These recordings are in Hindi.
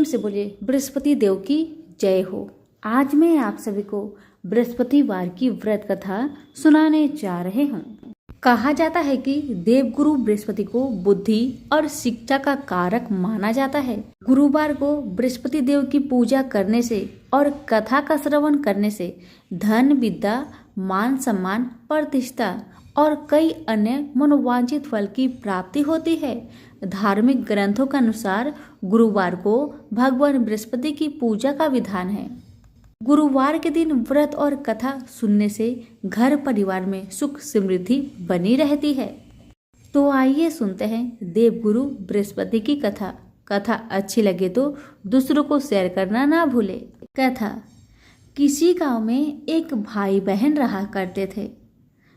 से बोले बृहस्पति देव की जय हो। आज मैं आप सभी को बृहस्पतिवार की व्रत कथा सुनाने जा रहे हूँ। कहा जाता है कि देवगुरु बृहस्पति को बुद्धि और शिक्षा का कारक माना जाता है। गुरुवार को बृहस्पति देव की पूजा करने से और कथा का श्रवण करने से धन, विद्या, मान सम्मान, प्रतिष्ठा और कई अन्य मनोवांछित फल की प्राप्ति होती है। धार्मिक ग्रंथों के अनुसार गुरुवार को भगवान बृहस्पति की पूजा का विधान है। गुरुवार के दिन व्रत और कथा सुनने से घर परिवार में सुख समृद्धि बनी रहती है। तो आइए सुनते हैं देवगुरु बृहस्पति की कथा। कथा अच्छी लगे तो दूसरों को शेयर करना ना भूले। कथा। किसी गांव में एक भाई बहन रहा करते थे।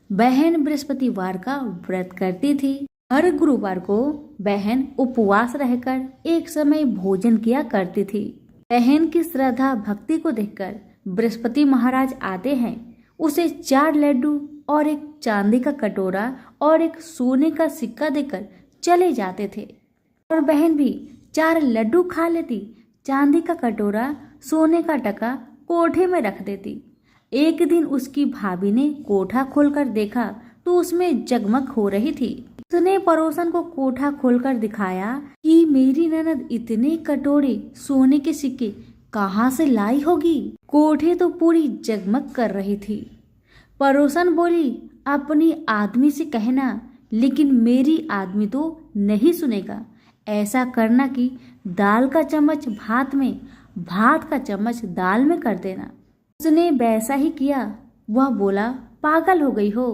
बहन बृहस्पतिवार का व्रत करती थी। हर गुरुवार को बहन उपवास रहकर एक समय भोजन किया करती थी। बहन की श्रद्धा भक्ति को देखकर बृहस्पति महाराज आते हैं। उसे 4 लड्डू और एक चांदी का कटोरा और एक सोने का सिक्का देकर चले जाते थे और बहन भी 4 लड्डू खा लेती, चांदी का कटोरा, सोने का टका कोठे में रख देती। एक दिन उसकी भाभी ने कोठा खोलकर देखा तो उसमें जगमग हो रही थी। उसने पड़ोसन को कोठा खोलकर दिखाया कि मेरी ननद इतने कटोरे सोने के सिक्के कहाँ से लाई होगी। कोठे तो पूरी जगमग कर रही थी। पड़ोसन बोली, अपनी आदमी से कहना, लेकिन मेरी आदमी तो नहीं सुनेगा। ऐसा करना कि दाल का चम्मच भात में, भात का चम्मच दाल में कर देना। उसने वैसा ही किया। वह बोला, पागल हो गई हो।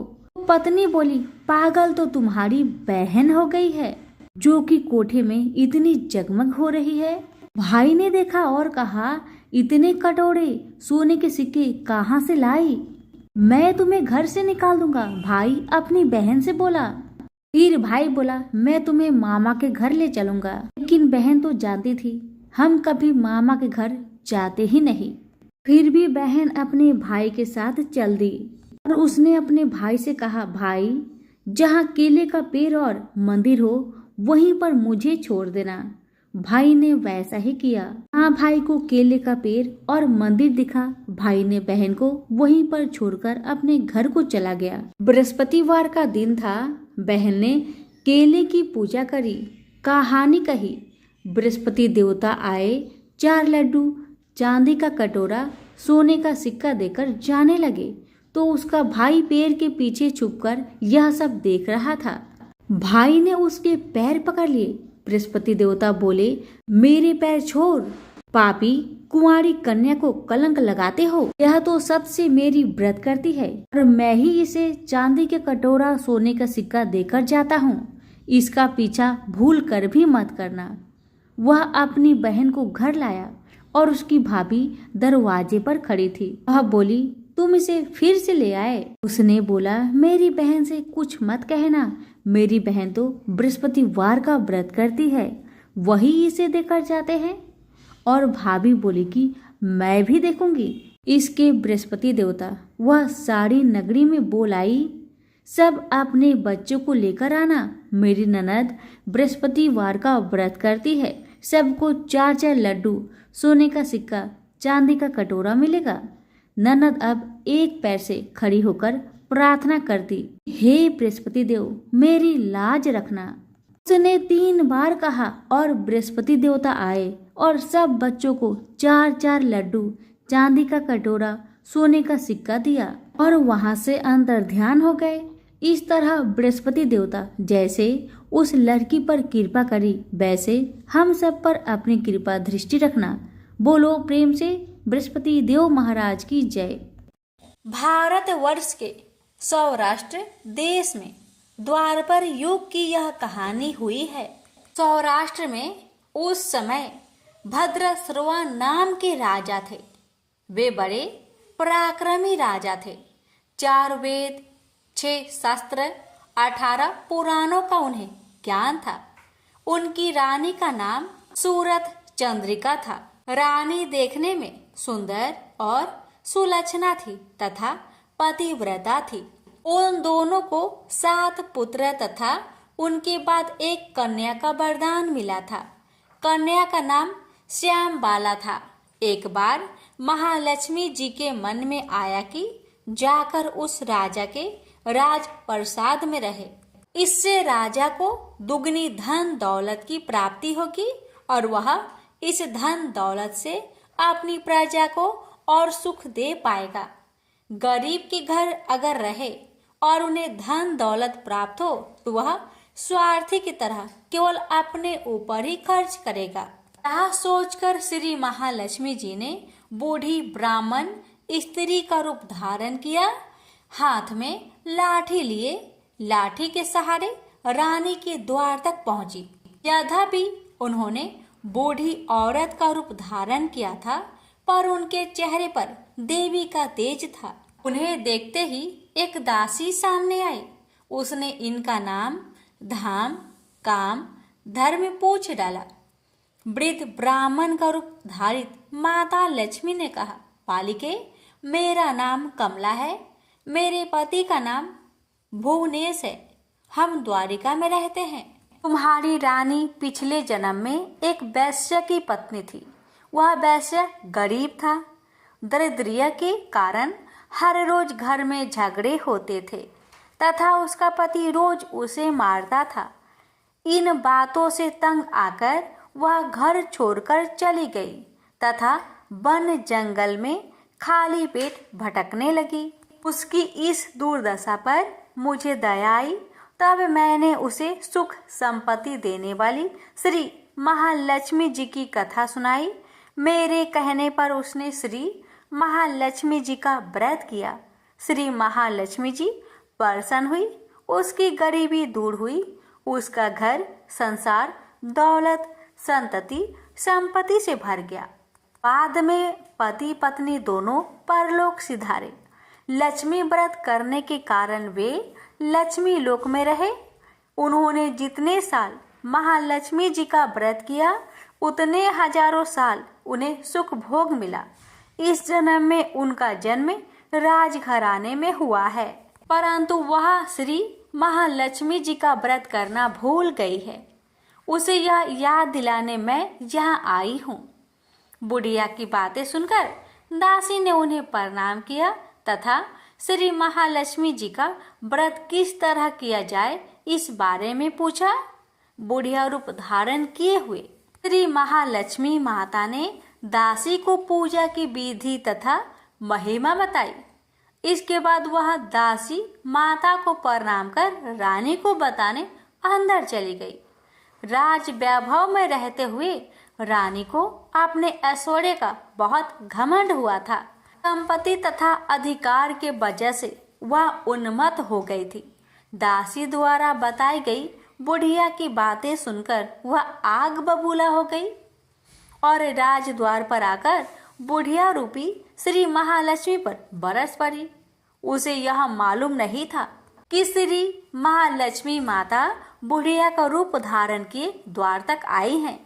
पत्नी बोली, पागल तो तुम्हारी बहन हो गई है जो कि कोठे में इतनी जगमग हो रही है। भाई ने देखा और कहा, इतने कटोरे सोने के सिक्के कहाँ से लाई? मैं तुम्हें घर से निकाल दूंगा। भाई अपनी बहन से बोला। फिर भाई बोला, मैं तुम्हें मामा के घर ले चलूंगा। लेकिन बहन तो जानती थी हम कभी मामा के घर जाते ही नहीं। फिर भी बहन अपने भाई के साथ चल दी और उसने अपने भाई से कहा, भाई जहाँ केले का पेड़ और मंदिर हो वहीं पर मुझे छोड़ देना। भाई ने वैसा ही किया। हाँ, भाई को केले का पेड़ और मंदिर दिखा। भाई ने बहन को वहीं पर छोड़कर अपने घर को चला गया। बृहस्पतिवार का दिन था। बहन ने केले की पूजा करी, कहानी कही। बृहस्पति देवता आए, 4 लड्डू, चांदी का कटोरा, सोने का सिक्का देकर जाने लगे तो उसका भाई पेड़ के पीछे छुपकर यह सब देख रहा था। भाई ने उसके पैर पकड़ लिए। बृहस्पति देवता बोले, मेरे पैर छोड़, पापी, कुंवारी कन्या को कलंक लगाते हो। यह तो सबसे मेरी व्रत करती है और मैं ही इसे चांदी के कटोरा, सोने का सिक्का देकर जाता हूँ। इसका पीछा भूल कर भी मत करना। वह अपनी बहन को घर लाया और उसकी भाभी दरवाजे पर खड़ी थी। वह बोली, तुम इसे फिर से ले आए? उसने बोला, मेरी बहन से कुछ मत कहना। मेरी बहन तो बृहस्पतिवार का व्रत करती है, वही इसे देकर जाते हैं। और भाभी बोली कि मैं भी देखूंगी। इसके बृहस्पति देवता वह सारी नगरी में बोल आई, सब अपने बच्चों को लेकर आना। मेरी ननद बृहस्पतिवार का व्रत करती है। सबको 4-4 लड्डू, सोने का सिक्का, चांदी का कटोरा मिलेगा। ननद अब एक पैर से खड़ी होकर प्रार्थना करती, हे बृहस्पति देव, मेरी लाज रखना। उसने 3 बार कहा और बृहस्पति देवता आए और सब बच्चों को 4-4 लड्डू, चांदी का कटोरा, सोने का सिक्का दिया और वहां से अंतर ध्यान हो गए। इस तरह बृहस्पति देवता जैसे उस लड़की पर कृपा करी, वैसे हम सब पर अपनी कृपा दृष्टि रखना। बोलो प्रेम से बृहस्पति देव महाराज की जय। भारतवर्ष के सौराष्ट्र देश में द्वापर युग की यह कहानी हुई है। सौराष्ट्र में उस समय भद्रश्रवा नाम के राजा थे। वे बड़े पराक्रमी राजा थे। 4 वेद, 6 शास्त्र, 18 पुराणों का उन्हें ज्ञान था। उनकी रानी का नाम सूरत चंद्रिका था। रानी देखने में सुंदर और सुलक्षणा थी तथा पतिव्रता थी। उन दोनों को 7 पुत्र तथा उनके बाद एक कन्या का वरदान मिला था। कन्या का नाम श्याम बाला था। एक बार महालक्ष्मी जी के मन में आया कि जाकर उस राजा के राजप्रसाद में रहे। इससे राजा को दुगनी धन दौलत की प्राप्ति होगी और वह इस धन दौलत से अपनी प्रजा को और सुख दे पाएगा। गरीब के घर अगर रहे और उन्हें धन दौलत प्राप्त हो तो वह स्वार्थी की तरह केवल अपने ऊपर ही खर्च करेगा। यह सोचकर श्री महालक्ष्मी जी ने बूढ़ी ब्राह्मण स्त्री का रूप धारण किया। हाथ में लाठी लिए लाठी के सहारे रानी के द्वार तक पहुंची। यद्यपि उन्होंने बूढ़ी औरत का रूप धारण किया था, पर उनके चेहरे पर देवी का तेज था। उन्हें देखते ही एक दासी सामने आई। उसने इनका नाम, धाम, काम, धर्म पूछ डाला। वृद्ध ब्राह्मण का रूप धारित माता लक्ष्मी ने कहा, बालिके, मेरा नाम कमला है। मेरे पति का नाम भुवनेश है। हम द्वारिका में रहते हैं। तुम्हारी रानी पिछले जन्म में एक वैश्य की पत्नी थी। वह वैश्य गरीब था। दरिद्रता के कारण हर रोज घर में झगड़े होते थे तथा उसका पति रोज उसे मारता था। इन बातों से तंग आकर वह घर छोड़कर चली गई तथा वन जंगल में खाली पेट भटकने लगी। उसकी इस दुर्दशा पर मुझे दया आई, तब मैंने उसे सुख संपत्ति देने वाली श्री महालक्ष्मी जी की कथा सुनाई। मेरे कहने पर उसने श्री महालक्ष्मी जी का व्रत किया। श्री महालक्ष्मी जी प्रसन्न हुई, उसकी गरीबी दूर हुई, उसका घर संसार दौलत संतति संपत्ति से भर गया। बाद में पति पत्नी दोनों परलोक सिधारे। लक्ष्मी व्रत करने के कारण वे लक्ष्मी लोक में रहे। उन्होंने जितने साल महालक्ष्मी जी का व्रत किया उतने हजारों साल उन्हें सुख भोग मिला। इस जन्म में उनका जन्म राजघराने में हुआ है, परंतु वह श्री महालक्ष्मी जी का व्रत करना भूल गई है। उसे यह याद दिलाने मैं यहाँ आई हूँ। बुढ़िया की बातें सुनकर दासी ने उन्हें प्रणाम किया तथा श्री महालक्ष्मी जी का व्रत किस तरह किया जाए इस बारे में पूछा। बुढ़िया रूप धारण किए हुए श्री महालक्ष्मी माता ने दासी को पूजा की विधि तथा महिमा बताई। इसके बाद वह दासी माता को प्रणाम कर रानी को बताने अंदर चली गई। राज वैभव में रहते हुए रानी को अपने ऐश्वर्य का बहुत घमंड हुआ था। संपत्ति तथा अधिकार के वजह से वह उन्मत्त हो गई थी। दासी द्वारा बताई गई बुढ़िया की बातें सुनकर वह आग बबूला हो गई और राजद्वार पर आकर बुढ़िया रूपी श्री महालक्ष्मी पर बरस पड़ी। उसे यह मालूम नहीं था कि श्री महालक्ष्मी माता बुढ़िया का रूप धारण किए द्वार तक आई हैं,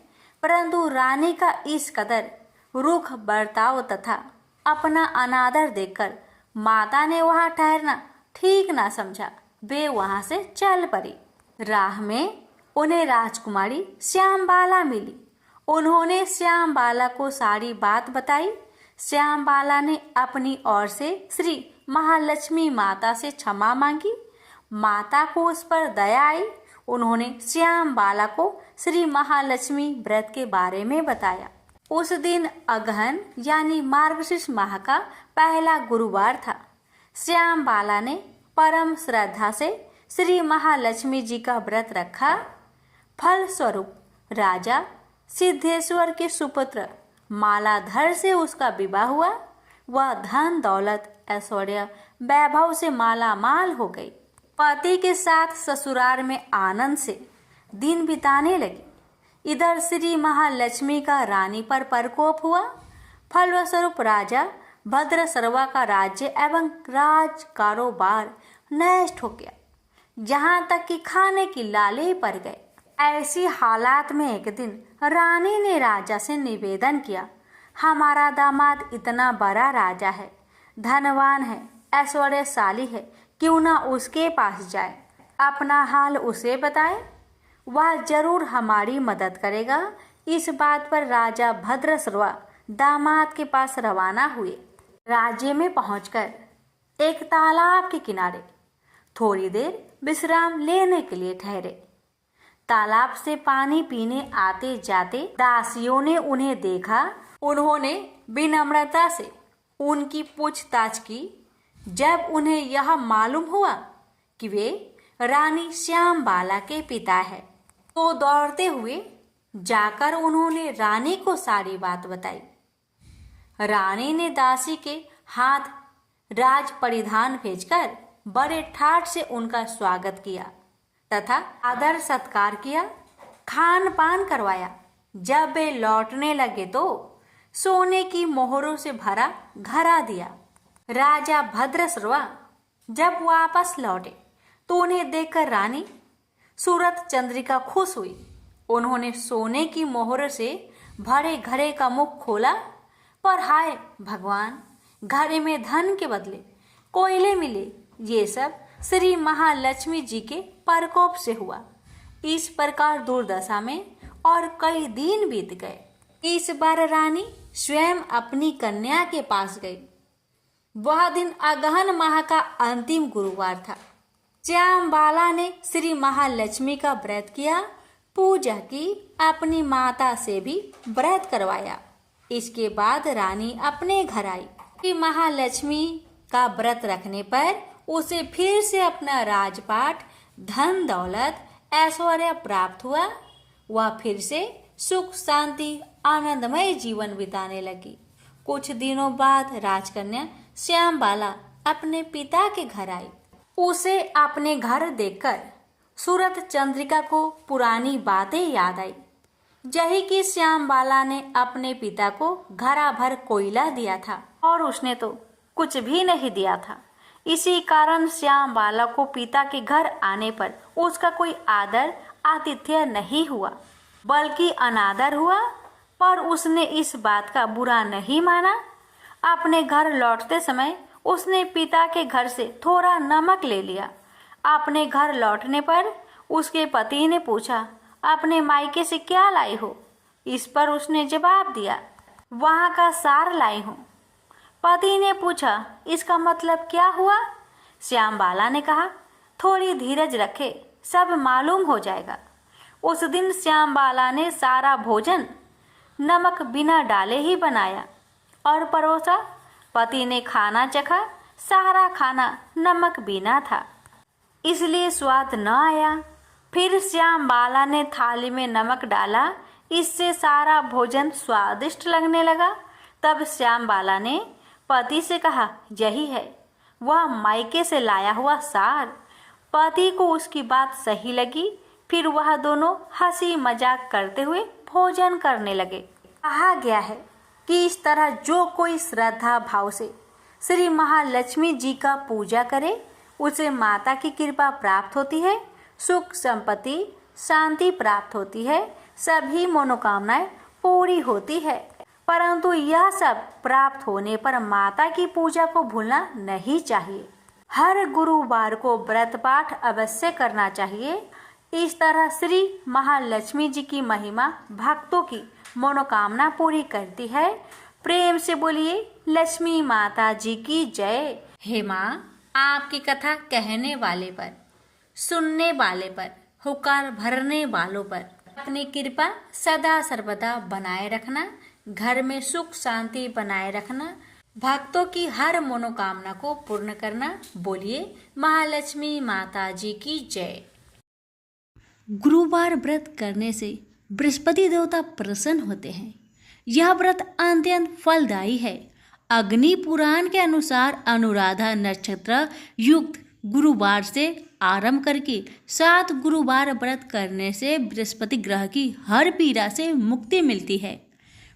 परंतु रानी का इस कदर रुख बर्ताव तथा अपना अनादर देखकर माता ने वहां ठहरना ठीक ना समझा। वे वहां से चल पड़ी। राह में उन्हें राजकुमारी श्यामबाला मिली। उन्होंने श्यामबाला को सारी बात बताई। श्यामबाला ने अपनी ओर से श्री महालक्ष्मी माता से क्षमा मांगी। माता को उस पर दया आई। उन्होंने श्यामबाला को श्री महालक्ष्मी व्रत के बारे में बताया। उस दिन अगहन यानी मार्गशीर्ष माह का पहला गुरुवार था। श्यामबाला ने परम श्रद्धा से श्री महालक्ष्मी जी का व्रत रखा। फल स्वरूप राजा सिद्धेश्वर के सुपुत्र मालाधर से उसका विवाह हुआ। वह धन दौलत ऐश्वर्य वैभव से माला माल हो गई। पति के साथ ससुराल में आनंद से दिन बिताने लगी। इधर श्री महालक्ष्मी का रानी पर प्रकोप हुआ। फलस्वरूप राजा भद्रसर्वा का राज्य एवं राज कारोबार नष्ट हो गया, जहाँ तक कि खाने की लाले पड़ गए। ऐसी हालात में एक दिन रानी ने राजा से निवेदन किया, हमारा दामाद इतना बड़ा राजा है, धनवान है, ऐश्वर्यशाली है, क्यों ना उसके पास जाए, अपना हाल उसे बताए, वह जरूर हमारी मदद करेगा। इस बात पर राजा भद्रश्रवा दामाद के पास रवाना हुए। राज्य में पहुंचकर एक तालाब के किनारे थोड़ी देर विश्राम लेने के लिए ठहरे। तालाब से पानी पीने आते जाते दासियों ने उन्हें देखा। उन्होंने विनम्रता से उनकी पूछताछ की। जब उन्हें यह मालूम हुआ कि वे रानी श्यामबाला के पिता हैं, तो दौड़ते हुए जाकर उन्होंने रानी को सारी बात बताई। रानी ने दासी के हाथ राज परिधान भेजकर बड़े ठाट से उनका स्वागत किया तथा आदर सत्कार किया, खान पान करवाया। जब वे लौटने लगे तो सोने की मोहरों से भरा घड़ा दिया। राजा भद्रश्रवा जब वापस लौटे तो उन्हें देखकर रानी सूरत चंद्रिका खुश हुई। उन्होंने सोने की मोहर से भरे घड़े का मुख खोला, पर हाय भगवान, घड़े में धन के बदले कोयले मिले। ये सब श्री महालक्ष्मी जी के प्रकोप से हुआ। इस प्रकार दुर्दशा में और कई दिन बीत गए। इस बार रानी स्वयं अपनी कन्या के पास गई। वह दिन अगहन माह का अंतिम गुरुवार था। श्यामबाला ने श्री महालक्ष्मी का व्रत किया, पूजा की, अपनी माता से भी व्रत करवाया। इसके बाद रानी अपने घर आई। श्री महालक्ष्मी का व्रत रखने पर उसे फिर से अपना राजपाट, धन दौलत, ऐश्वर्य प्राप्त हुआ। वह फिर से सुख शांति आनंदमय जीवन बिताने लगी। कुछ दिनों बाद राजकन्या श्यामबाला अपने पिता के घर आई। उसे अपने घर देखकर सूरत चंद्रिका को पुरानी बातें याद आई। यही कि श्यामबाला ने अपने पिता को घड़ा भर कोयला दिया था और उसने तो कुछ भी नहीं दिया था। इसी कारण श्यामबाला को पिता के घर आने पर उसका कोई आदर आतिथ्य नहीं हुआ, बल्कि अनादर हुआ। पर उसने इस बात का बुरा नहीं माना। अपने घर लौटते समय उसने पिता के घर से थोड़ा नमक ले लिया। अपने घर लौटने पर उसके पति ने पूछा, अपने मायके से क्या लाई हो? इस पर उसने जवाब दिया, वहाँ का सार लाई हूँ। पति ने पूछा, इसका मतलब क्या हुआ? श्यामबाला ने कहा, थोड़ी धीरज रखे, सब मालूम हो जाएगा। उस दिन श्यामबाला ने सारा भोजन नमक बिना डाले ही बनाया और परोसा। पति ने खाना चखा, सारा खाना नमक बिना था, इसलिए स्वाद न आया। फिर श्यामबाला ने थाली में नमक डाला, इससे सारा भोजन स्वादिष्ट लगने लगा। तब श्यामबाला ने पति से कहा, यही है वह मायके से लाया हुआ सार। पति को उसकी बात सही लगी। फिर वह दोनों हंसी मजाक करते हुए भोजन करने लगे। कहा गया है कि इस तरह जो कोई श्रद्धा भाव से श्री महालक्ष्मी जी का पूजा करे, उसे माता की कृपा प्राप्त होती है, सुख संपत्ति शांति प्राप्त होती है, सभी मनोकामनाएं पूरी होती है। परंतु यह सब प्राप्त होने पर माता की पूजा को भूलना नहीं चाहिए। हर गुरुवार को व्रत पाठ अवश्य करना चाहिए। इस तरह श्री महालक्ष्मी जी की महिमा भक्तों की मनोकामना पूरी करती है। प्रेम से बोलिए लक्ष्मी माता जी की जय। हे माँ, आपकी कथा कहने वाले पर, सुनने वाले पर, हुकार भरने वालों पर अपनी कृपा सदा सर्वदा बनाए रखना, घर में सुख शांति बनाए रखना, भक्तों की हर मनोकामना को पूर्ण करना। बोलिए महालक्ष्मी माता जी की जय। गुरुवार व्रत करने से बृहस्पति देवता प्रसन्न होते हैं। यह व्रत अत्यंत फलदायी है। अग्नि पुराण के अनुसार अनुराधा नक्षत्र युक्त गुरुवार से आरंभ करके 7 गुरुवार व्रत करने से बृहस्पति ग्रह की हर पीड़ा से मुक्ति मिलती है।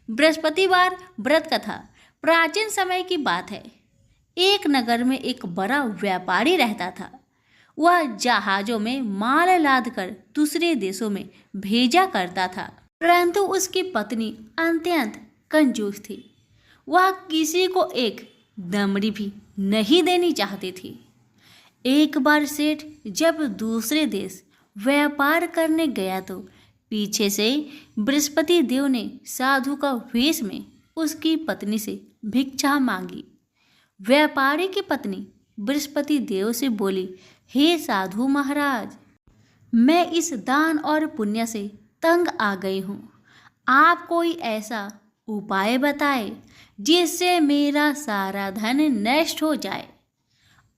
बृहस्पतिवार व्रत कथा प्राचीन समय की बात है। एक नगर में एक बड़ा व्यापारी रहता था। वह जहाजों में माल लादकर दूसरे देशों में भेजा करता था, परंतु उसकी पत्नी अत्यंत कंजूस थी। वह किसी को एक दमड़ी भी नहीं देनी चाहती थी। एक बार सेठ जब दूसरे देश व्यापार करने गया तो पीछे से बृहस्पति देव ने साधु का वेश में उसकी पत्नी से भिक्षा मांगी। व्यापारी की पत्नी बृहस्पति देव से बोली, हे साधु महाराज, मैं इस दान और पुण्य से तंग आ गई हूँ। आप कोई ऐसा उपाय बताए जिससे मेरा सारा धन नष्ट हो जाए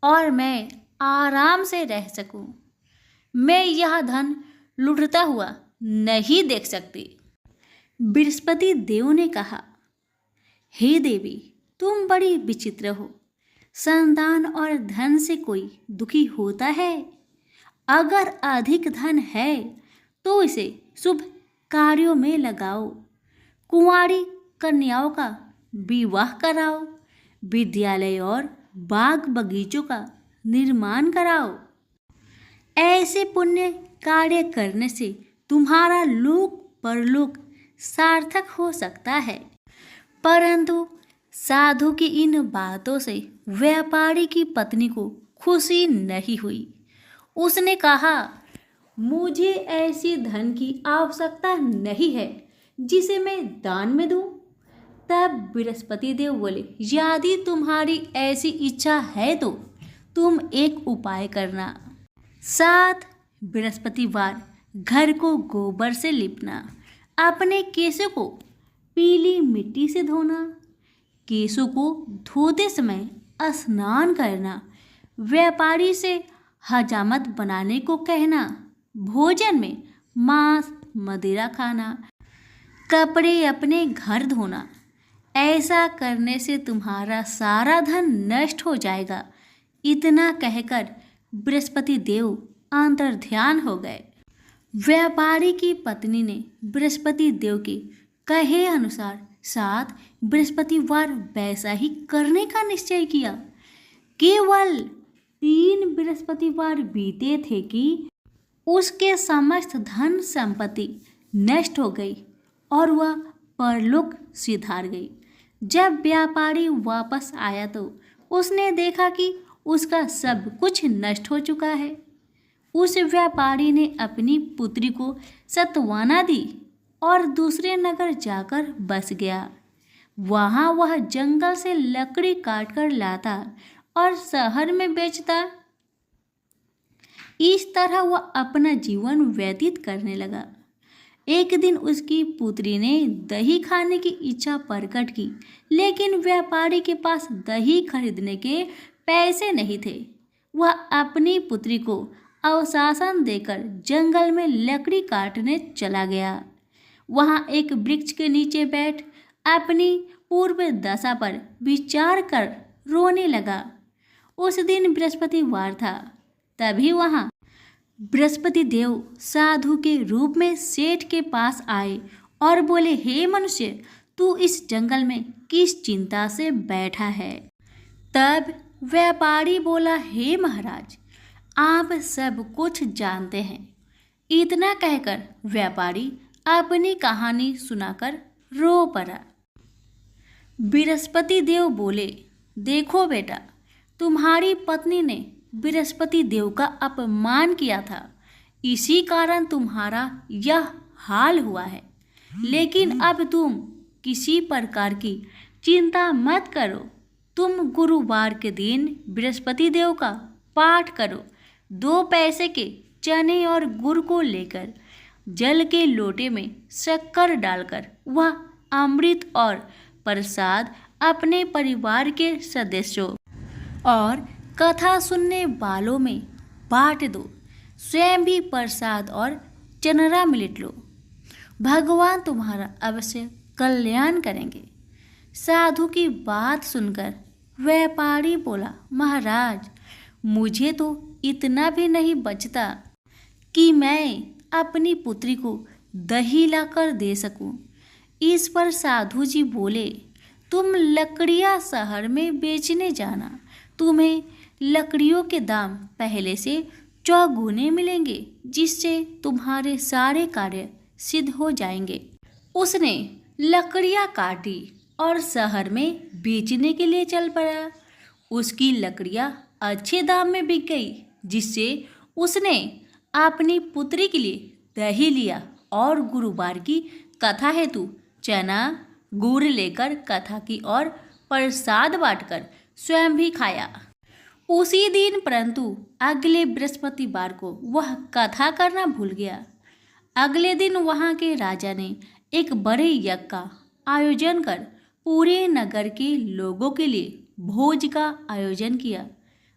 और मैं आराम से रह सकूं। मैं यह धन लुटता हुआ नहीं देख सकती। बृहस्पति देव ने कहा, हे देवी, तुम बड़ी विचित्र हो। संतान और धन से कोई दुखी होता है? अगर अधिक धन है तो इसे शुभ कार्यों में लगाओ, कुंवारी कन्याओं का विवाह कराओ, विद्यालय और बाग बगीचों का निर्माण कराओ। ऐसे पुण्य कार्य करने से तुम्हारा लोक परलोक सार्थक हो सकता है। परंतु साधु की इन बातों से व्यापारी की पत्नी को खुशी नहीं हुई। उसने कहा, मुझे ऐसी धन की आवश्यकता नहीं है जिसे मैं दान में दूं। तब बृहस्पति देव बोले, यदि तुम्हारी ऐसी इच्छा है तो तुम एक उपाय करना। 7 बृहस्पतिवार घर को गोबर से लिपना, अपने केशों को पीली मिट्टी से धोना, केशों को धोते समय स्नान करना, व्यापारी से हजामत बनाने को कहना, भोजन में मांस मदिरा खाना, कपड़े अपने घर धोना। ऐसा करने से तुम्हारा सारा धन नष्ट हो जाएगा। इतना कहकर बृहस्पति देव अंतर्ध्यान हो गए। व्यापारी की पत्नी ने बृहस्पति देव के कहे अनुसार 7 बृहस्पतिवार वैसा ही करने का निश्चय किया। केवल 3 बृहस्पतिवार बीते थे कि उसके समस्त धन संपत्ति नष्ट हो गई और वह परलोक सिधार गई। जब व्यापारी वापस आया तो उसने देखा कि उसका सब कुछ नष्ट हो चुका है। उस व्यापारी ने अपनी पुत्री को सत्वाना दी और दूसरे नगर जाकर बस गया। वहाँ वह जंगल से लकड़ी काट कर लाता और शहर में बेचता। इस तरह वह अपना जीवन व्यतीत करने लगा। एक दिन उसकी पुत्री ने दही खाने की इच्छा प्रकट की, लेकिन व्यापारी के पास दही खरीदने के पैसे नहीं थे। वह अपनी पुत्री को अवशासन देकर जंगल में लकड़ी काटने चला गया। वहाँ एक वृक्ष के नीचे बैठ अपनी पूर्व दशा पर विचार कर रोने लगा। उस दिन बृहस्पतिवार था। तभी वहाँ बृहस्पति देव साधु के रूप में सेठ के पास आए और बोले, हे मनुष्य, तू इस जंगल में किस चिंता से बैठा है? तब व्यापारी बोला, हे महाराज, आप सब कुछ जानते हैं। इतना कहकर व्यापारी अपनी कहानी सुनाकर रो पड़ा। बृहस्पति देव बोले, देखो बेटा, तुम्हारी पत्नी ने बृहस्पति देव का अपमान किया था, इसी कारण तुम्हारा यह हाल हुआ है। लेकिन अब तुम किसी प्रकार की चिंता मत करो। तुम गुरुवार के दिन बृहस्पति देव का पाठ करो। 2 पैसे के चने और गुड़ को लेकर जल के लोटे में शक्कर डालकर वह अमृत और प्रसाद अपने परिवार के सदस्यों और कथा सुनने वालों में बांट दो। स्वयं भी प्रसाद और चनरा मिलट लो। भगवान तुम्हारा अवश्य कल्याण करेंगे। साधु की बात सुनकर व्यापारी बोला, महाराज, मुझे तो इतना भी नहीं बचता कि मैं अपनी पुत्री को दही लाकर दे सकूं। इस पर साधु जी बोले, तुम लकड़ियां शहर में बेचने जाना। तुम्हें लकड़ियों के दाम पहले से चौगुने मिलेंगे, जिससे तुम्हारे सारे कार्य सिद्ध हो जाएंगे। उसने लकड़ियां काटी और शहर में बेचने के लिए चल पड़ा। उसकी लकड़ियां अच्छे दाम में बिक गई, जिससे उसने अपनी पुत्री के लिए दही लिया और गुरुवार की कथा हेतु चना गुड़ लेकर कथा की और प्रसाद बांटकर स्वयं भी खाया। उसी दिन परंतु अगले बृहस्पतिवार को वह कथा करना भूल गया। अगले दिन वहां के राजा ने एक बड़े यज्ञ का आयोजन कर पूरे नगर के लोगों के लिए भोज का आयोजन किया।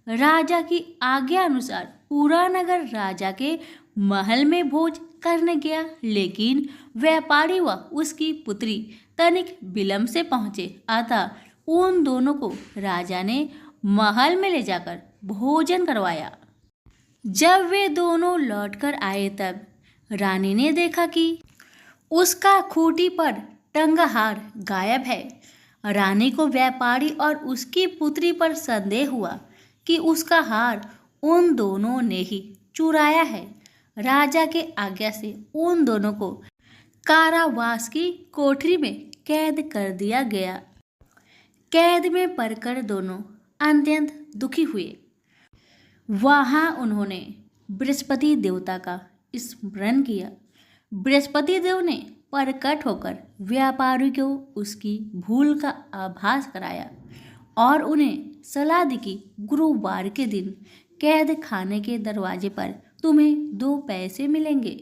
राजा की आज्ञा अनुसार पूरा नगर राजा के महल में भोज करने गया, लेकिन व्यापारी व उसकी पुत्री तनिक विलंब से पहुंचे। अतः उन दोनों को राजा ने महल में ले जाकर भोजन करवाया। जब वे दोनों लौटकर आए तब रानी ने देखा कि उसका खूंटी पर टंगा हार गायब है। रानी को व्यापारी और उसकी पुत्री पर संदेह हुआ कि उसका हार उन दोनों ने ही चुराया है। राजा के आज्ञा से उन दोनों को कारावास की कोठरी में कैद कर दिया गया। कैद में पड़कर दोनों अत्यंत दुखी हुए। वहां उन्होंने बृहस्पति देवता का स्मरण किया। बृहस्पति देव ने प्रकट होकर व्यापारी को उसकी भूल का आभास कराया और उन्हें सलाह दी कि गुरुवार के दिन कैद खाने के दरवाजे पर तुम्हें 2 पैसे मिलेंगे।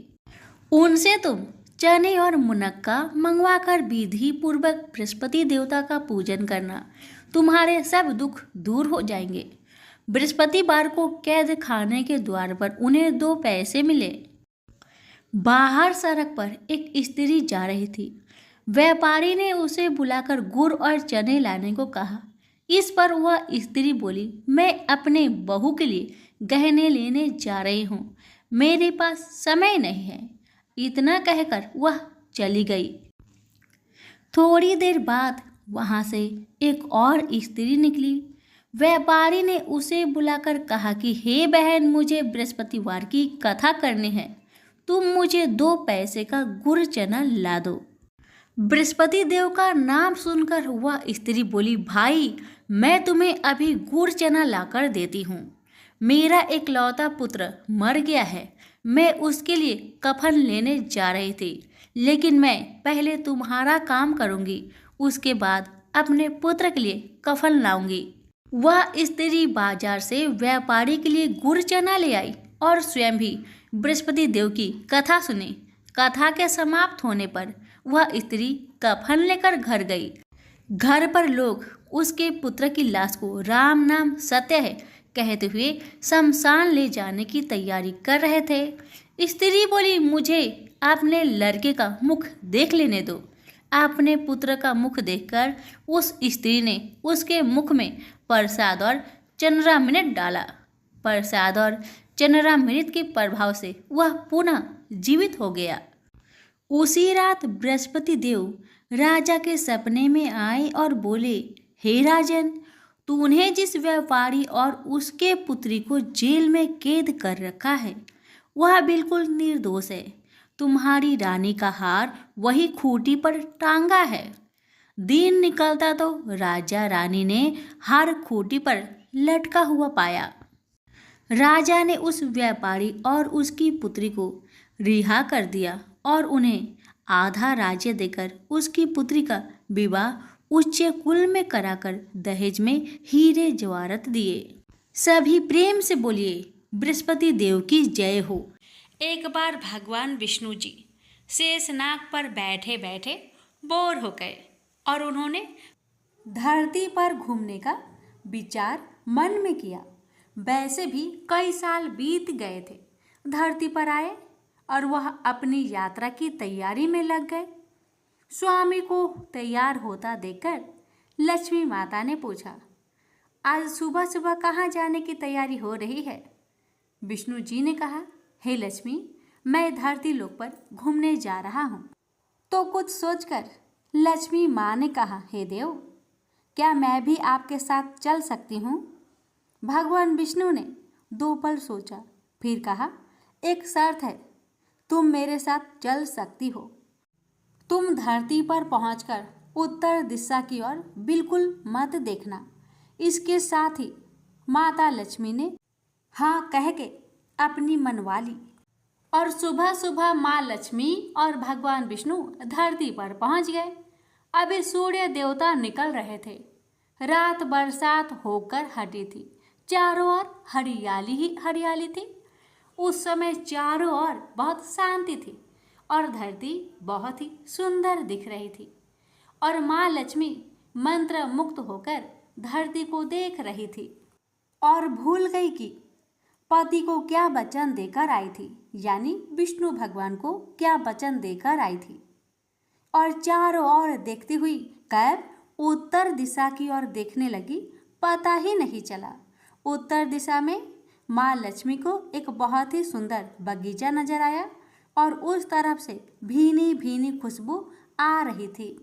उनसे तुम चने और मुनक्का मंगवाकर विधि पूर्वक बृहस्पति देवता का पूजन करना, तुम्हारे सब दुख दूर हो जाएंगे। बृहस्पतिवार को कैद खाने के द्वार पर उन्हें 2 पैसे मिले। बाहर सड़क पर एक स्त्री जा रही थी। व्यापारी ने उसे बुलाकर गुड़ और चने लाने को कहा। इस पर वह स्त्री बोली, मैं अपने बहू के लिए गहने लेने जा रही हूँ, मेरे पास समय नहीं है। इतना कहकर वह चली गई। थोड़ी देर बाद वहां से एक और स्त्री निकली। व्यापारी ने उसे बुलाकर कहा कि हे बहन, मुझे बृहस्पतिवार की कथा करनी है, तुम मुझे 2 पैसे का गुड़ चना ला दो। बृहस्पति देव का नाम सुनकर वह स्त्री बोली, भाई मैं तुम्हें अभी गुड़ चना लाकर देती हूँ। मेरा एकलौता पुत्र मर गया है, मैं उसके लिए कफन लेने जा रही थी, लेकिन मैं पहले तुम्हारा काम करूँगी, उसके बाद अपने पुत्र के लिए कफन लाऊंगी। वह स्त्री बाजार से व्यापारी के लिए गुड़ चना ले आई और स्वयं भी बृहस्पति देव की कथा सुनी। कथा के समाप्त होने पर वह स्त्री कफन लेकर घर गई। घर पर लोग उसके पुत्र की लाश को राम नाम सत्य है कहते हुए शमशान ले जाने की तैयारी कर रहे थे। स्त्री बोली, मुझे अपने लड़के का मुख देख लेने दो। अपने पुत्र का मुख देखकर उस स्त्री ने उसके मुख में प्रसाद और चंद्रामृत डाला। प्रसाद और चंद्रामृत के प्रभाव से वह पुनः जीवित हो गया। उसी रात बृहस्पति देव राजा के सपने में आए और बोले, हे राजन, तूने जिस व्यापारी और उसके पुत्री को जेल में कैद कर रखा है वह बिल्कुल निर्दोष है। तुम्हारी रानी का हार वही खूंटी पर टांगा है। दिन निकलता तो राजा रानी ने हार खूंटी पर लटका हुआ पाया। राजा ने उस व्यापारी और उसकी पुत्री को रिहा कर दिया और उन्हें आधा राज्य देकर उसकी पुत्री का विवाह उच्च कुल में कराकर दहेज में हीरे जवाहरत दिए। सभी प्रेम से बोलिए, बृहस्पति देव की जय हो। एक बार भगवान विष्णु जी शेषनाग पर बैठे बैठे बोर हो गए और उन्होंने धरती पर घूमने का विचार मन में किया। वैसे भी कई साल बीत गए थे। धरती पर आए और वह अपनी यात्रा की तैयारी में लग गए। स्वामी को तैयार होता देखकर लक्ष्मी माता ने पूछा, आज सुबह सुबह कहाँ जाने की तैयारी हो रही है? विष्णु जी ने कहा, हे लक्ष्मी, मैं धरती लोक पर घूमने जा रहा हूँ। तो कुछ सोचकर लक्ष्मी माँ ने कहा, हे देव, क्या मैं भी आपके साथ चल सकती हूँ? भगवान विष्णु ने 2 पल सोचा, फिर कहा, एक शर्त है, तुम मेरे साथ चल सकती हो। तुम धरती पर पहुंचकर उत्तर दिशा की ओर बिल्कुल मत देखना। इसके साथ ही माता लक्ष्मी ने हाँ कह के अपनी मनवा ली। और सुबह सुबह माँ लक्ष्मी और भगवान विष्णु धरती पर पहुंच गए। अभी सूर्य देवता निकल रहे थे। रात बरसात होकर हटी थी। चारों ओर हरियाली ही हरियाली थी। उस समय चारों ओर बहुत शांति थी और धरती बहुत ही सुंदर दिख रही थी। और माँ लक्ष्मी मंत्र मुक्त होकर धरती को देख रही थी और भूल गई कि पति को क्या वचन देकर आई थी, यानी विष्णु भगवान को क्या वचन देकर आई थी। और चारों ओर देखती हुई कैब उत्तर दिशा की ओर देखने लगी। पता ही नहीं चला उत्तर दिशा में माँ लक्ष्मी को एक बहुत ही सुंदर बगीचा नजर आया और उस तरफ से भीनी भीनी खुशबू आ रही थी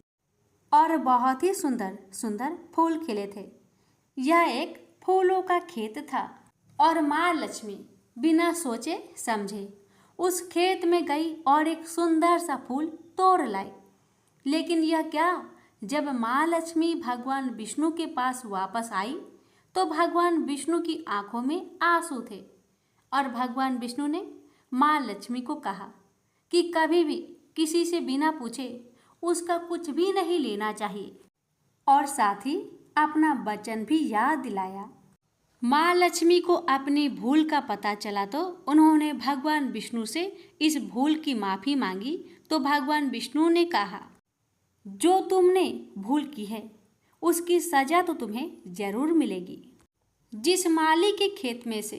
और बहुत ही सुंदर सुंदर फूल खिले थे। यह एक फूलों का खेत था और माँ लक्ष्मी बिना सोचे समझे उस खेत में गई और एक सुंदर सा फूल तोड़ लाई। लेकिन यह क्या, जब माँ लक्ष्मी भगवान विष्णु के पास वापस आई तो भगवान विष्णु की आंखों में आंसू थे और भगवान विष्णु ने माँ लक्ष्मी को कहा कि कभी भी किसी से बिना पूछे उसका कुछ भी नहीं लेना चाहिए और साथ ही अपना वचन भी याद दिलाया। माँ लक्ष्मी को अपनी भूल का पता चला तो उन्होंने भगवान विष्णु से इस भूल की माफ़ी मांगी। तो भगवान विष्णु ने कहा, जो तुमने भूल की है उसकी सजा तो तुम्हें जरूर मिलेगी। जिस माली के खेत में से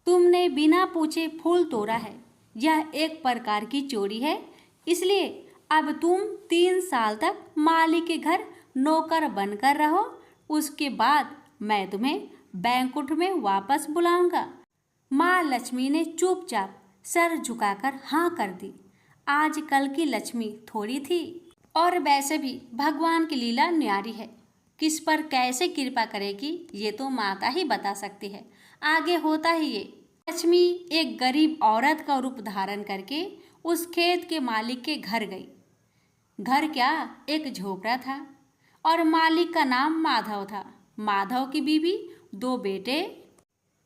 तुमने बिना पूछे फूल तोड़ा है, यह एक प्रकार की चोरी है। इसलिए अब तुम 3 साल तक माली के घर नौकर बनकर रहो। उसके बाद मैं तुम्हें बैंकुट में वापस बुलाऊंगा। माँ लक्ष्मी ने चुपचाप सर झुकाकर हाँ कर दी। आजकल की लक्ष्मी थोड़ी थी और वैसे भी भगवान की लीला न्यारी है। किस पर कैसे कृपा करेगी ये तो माता ही बता सकती है। आगे होता ही ये, लक्ष्मी एक गरीब औरत का रूप धारण करके उस खेत के मालिक के घर गई। घर क्या, एक झोपड़ा था और मालिक का नाम माधव था। माधव की बीवी 2 बेटे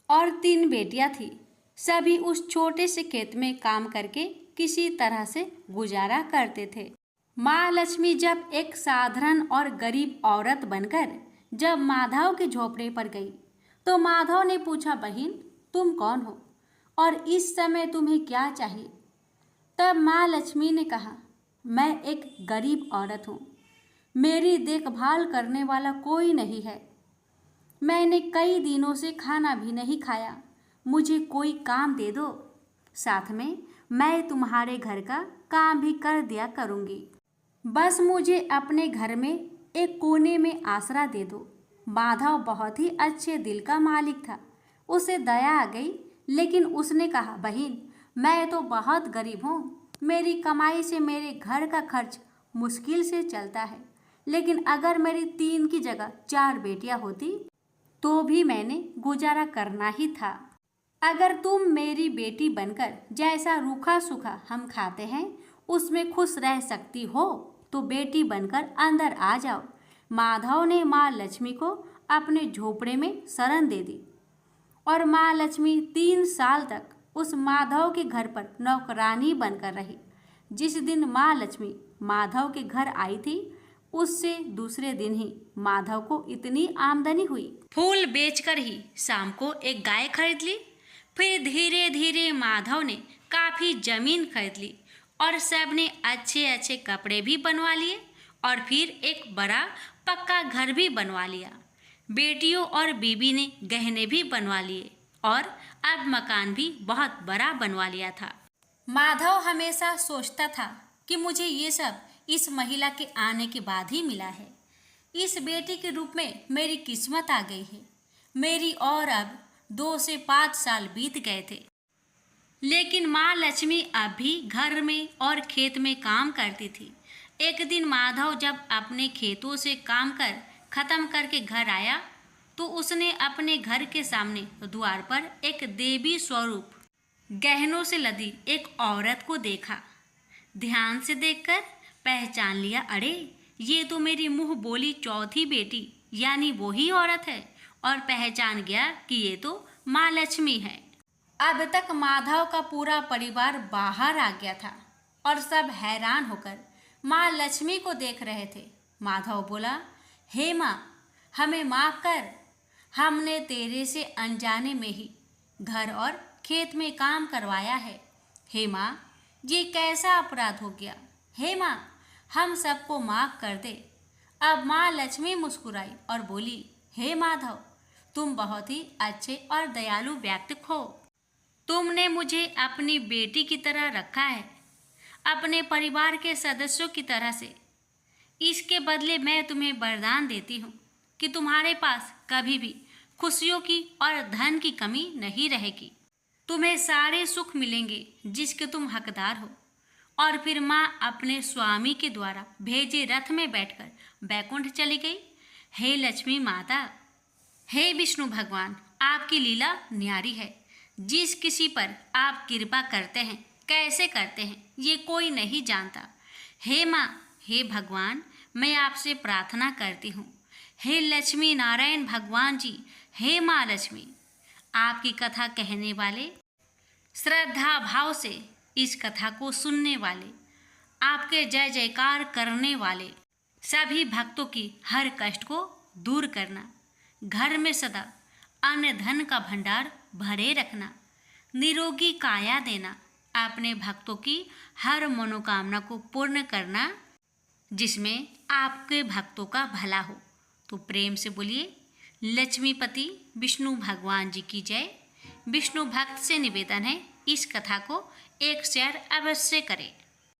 और 3 बेटियां थी। सभी उस छोटे से खेत में काम करके किसी तरह से गुजारा करते थे। माँ लक्ष्मी जब एक साधारण और गरीब औरत बनकर जब माधव के झोपड़े पर गई तो माधव ने पूछा, बहन तुम कौन हो और इस समय तुम्हें क्या चाहिए? तब माँ लक्ष्मी ने कहा, मैं एक गरीब औरत हूँ, मेरी देखभाल करने वाला कोई नहीं है। मैंने कई दिनों से खाना भी नहीं खाया, मुझे कोई काम दे दो, साथ में मैं तुम्हारे घर का काम भी कर दिया करूँगी। बस मुझे अपने घर में एक कोने में आसरा दे दो। माधव बहुत ही अच्छे दिल का मालिक था। उसे दया आ गई, लेकिन उसने कहा, बहन मैं तो बहुत गरीब हूँ, मेरी कमाई से मेरे घर का खर्च मुश्किल से चलता है। लेकिन अगर मेरी 3 की जगह 4 बेटियां होती तो भी मैंने गुजारा करना ही था। अगर तुम मेरी बेटी बनकर जैसा रूखा सूखा हम खाते हैं उसमें खुश रह सकती हो तो बेटी बनकर अंदर आ जाओ। माधव ने माँ लक्ष्मी को अपने झोपड़े में शरण दे दी और माँ लक्ष्मी 3 साल तक उस माधव के घर पर नौकरानी बनकर रही। जिस दिन माँ लक्ष्मी माधव के घर आई थी उससे दूसरे दिन ही माधव को इतनी आमदनी हुई, फूल बेचकर ही शाम को एक गाय खरीद ली। फिर धीरे धीरे माधव ने काफ़ी जमीन खरीद ली और सबने अच्छे अच्छे कपड़े भी बनवा लिए और फिर एक बड़ा पक्का घर भी बनवा लिया। बेटियों और बीबी ने गहने भी बनवा लिए और अब मकान भी बहुत बड़ा बनवा लिया था। माधव हमेशा सोचता था कि मुझे ये सब इस महिला के आने के बाद ही मिला है। इस बेटी के रूप में मेरी किस्मत आ गई है मेरी। और अब 2 से 5 साल बीत गए थे, लेकिन माँ लक्ष्मी अब भी घर में और खेत में काम करती थी। एक दिन माधव जब अपने खेतों से काम कर खत्म करके घर आया तो उसने अपने घर के सामने द्वार पर एक देवी स्वरूप गहनों से लदी एक औरत को देखा। ध्यान से देखकर पहचान लिया, अरे ये तो मेरी मुंह बोली चौथी बेटी यानी वही औरत है, और पहचान गया कि ये तो माँ लक्ष्मी है। अब तक माधव का पूरा परिवार बाहर आ गया था और सब हैरान होकर माँ लक्ष्मी को देख रहे थे। माधव बोला, हे माँ, हमें माफ कर, हमने तेरे से अनजाने में ही घर और खेत में काम करवाया है। हे माँ, ये कैसा अपराध हो गया। हे माँ, हम सबको माफ कर दे। अब माँ लक्ष्मी मुस्कुराई और बोली, हे माधव, तुम बहुत ही अच्छे और दयालु व्यक्ति हो। तुमने मुझे अपनी बेटी की तरह रखा है, अपने परिवार के सदस्यों की तरह से। इसके बदले मैं तुम्हें वरदान देती हूँ कि तुम्हारे पास कभी भी खुशियों की और धन की कमी नहीं रहेगी। तुम्हें सारे सुख मिलेंगे जिसके तुम हकदार हो। और फिर माँ अपने स्वामी के द्वारा भेजे रथ में बैठकर बैकुंठ चली गई। हे लक्ष्मी माता, हे विष्णु भगवान, आपकी लीला न्यारी है। जिस किसी पर आप कृपा करते हैं, कैसे करते हैं, ये कोई नहीं जानता। हे माँ, हे भगवान, मैं आपसे प्रार्थना करती हूँ। हे लक्ष्मी नारायण भगवान जी, हे माँ लक्ष्मी, आपकी कथा कहने वाले, श्रद्धा भाव से इस कथा को सुनने वाले, आपके जय जयकार करने वाले सभी भक्तों की हर कष्ट को दूर करना, घर में सदा अन्न धन का भंडार भरे रखना, निरोगी काया देना, अपने भक्तों की हर मनोकामना को पूर्ण करना, जिसमें आपके भक्तों का भला हो। तो प्रेम से बोलिए, लक्ष्मीपति विष्णु भगवान जी की जय। विष्णु भक्त से निवेदन है, इस कथा को एक शेयर अवश्य करें।